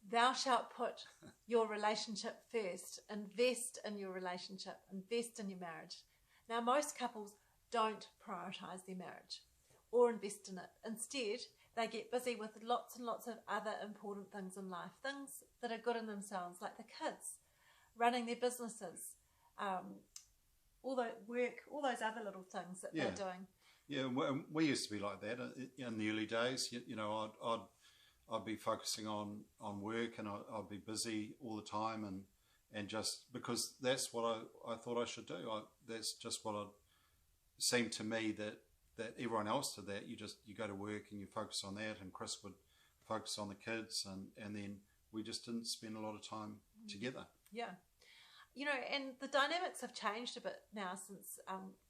thou shalt put your relationship first, invest in your relationship, invest in your marriage. Now, most couples don't prioritise their marriage or invest in it. Instead, they get busy with lots and lots of other important things in life, things that are good in themselves, like the kids, running their businesses, all the work, all those other little things that they're doing. Yeah, we used to be like that in the early days. You know, I'd be focusing on work, and I'd be busy all the time, and just because that's what I thought I should do. That's just what it seemed to me that everyone else did that. You go to work and you focus on that, and Chris would focus on the kids, and then we just didn't spend a lot of time together. Yeah. You know, and the dynamics have changed a bit now since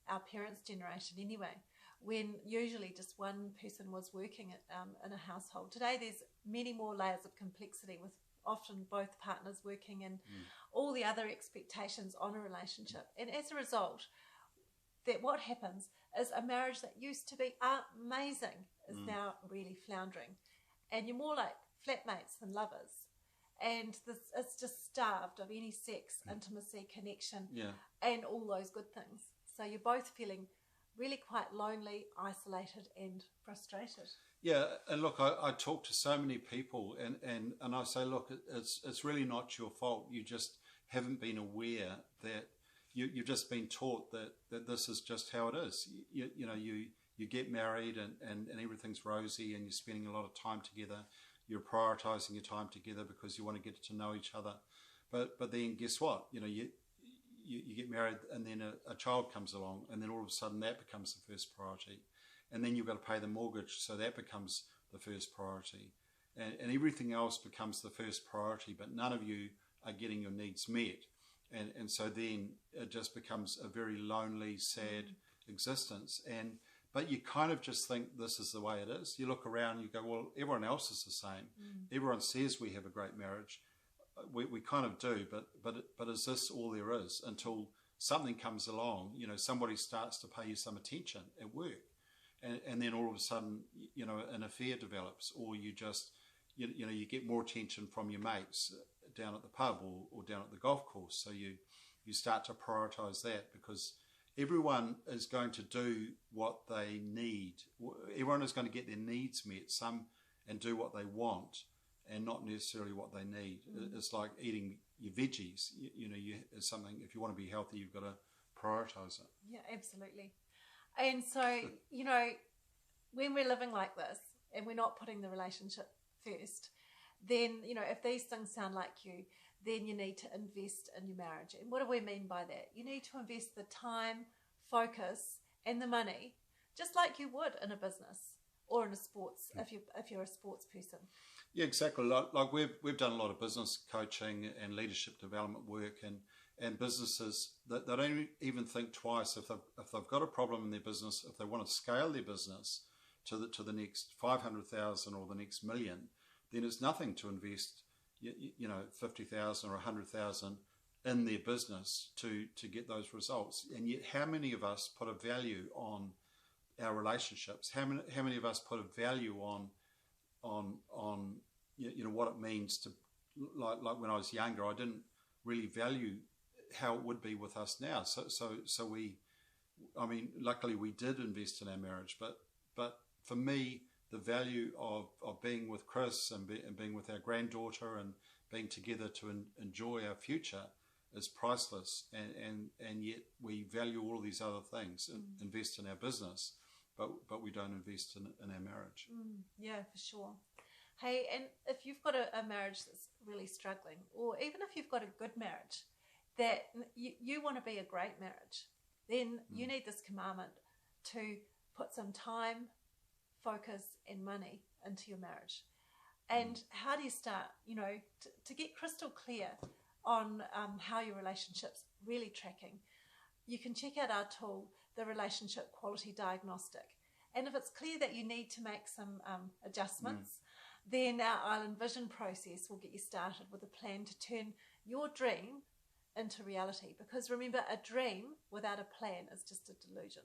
our parents' generation anyway, when usually just one person was working in a household. Today there's many more layers of complexity, with often both partners working, and all the other expectations on a relationship. And as a result, that what happens is a marriage that used to be amazing is now really floundering. And you're more like flatmates than lovers. And it's just starved of any sex, intimacy, connection, and all those good things. So you're both feeling really quite lonely, isolated, and frustrated. Yeah, and look, I talk to so many people, and I say, look, it's really not your fault. You just haven't been aware that you've just been taught that this is just how it is. You know, you get married and everything's rosy, and you're spending a lot of time together. You're prioritising your time together because you want to get to know each other. But then guess what? You know, you get married, and then a child comes along, and then all of a sudden that becomes the first priority. And then you've got to pay the mortgage, so that becomes the first priority. And everything else becomes the first priority, but none of you are getting your needs met. And so then it just becomes a very lonely, sad existence. But you kind of just think this is the way it is. You look around and you go, well, everyone else is the same. Everyone says we have a great marriage. We kind of do, but is this all there is? Until something comes along, you know, somebody starts to pay you some attention at work. And then all of a sudden, you know, an affair develops, or you just, you know, you get more attention from your mates down at the pub or down at the golf course. So you start to prioritise that, because everyone is going to do what they need. Everyone is going to get their needs met, and do what they want, and not necessarily what they need. It's like eating your veggies. You know, it's something, if you want to be healthy, you've got to prioritise it. Yeah, absolutely. And so, you know, when we're living like this and we're not putting the relationship first, then, you know, if these things sound like you, then you need to invest in your marriage. And what do we mean by that? You need to invest the time, focus, and the money, just like you would in a business or in a sports, if you're a sports person. Yeah, exactly. Like we've done a lot of business coaching and leadership development work, and businesses that they don't even think twice if they've got a problem in their business. If they want to scale their business to the next 500,000 or the next million, then it's nothing to invest, you know, 50,000 or 100,000 in their business to get those results. And yet, how many of us put a value on our relationships? How many of us put a value on you know, what it means to, like when I was younger, I didn't really value how it would be with us now. So we, I mean, luckily we did invest in our marriage, but for me, the value of being with Chris and being with our granddaughter and being together to enjoy our future is priceless. And yet we value all of these other things, invest in our business, but we don't invest in our marriage. Yeah, for sure. Hey, and if you've got a marriage that's really struggling, or even if you've got a good marriage, that you want to be a great marriage, then you need this commandment to put some time, focus, and money into your marriage. And how do you start? You know, to get crystal clear on how your relationship's really tracking, you can check out our tool, the Relationship Quality Diagnostic. And if it's clear that you need to make some adjustments, then our Island Vision process will get you started with a plan to turn your dream into reality. Because remember, a dream without a plan is just a delusion.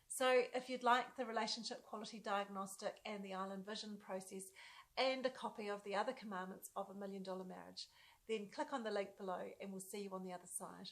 So if you'd like the Relationship Quality Diagnostic and the Island Vision process, and a copy of the other commandments of $1 Million Marriage, then click on the link below and we'll see you on the other side.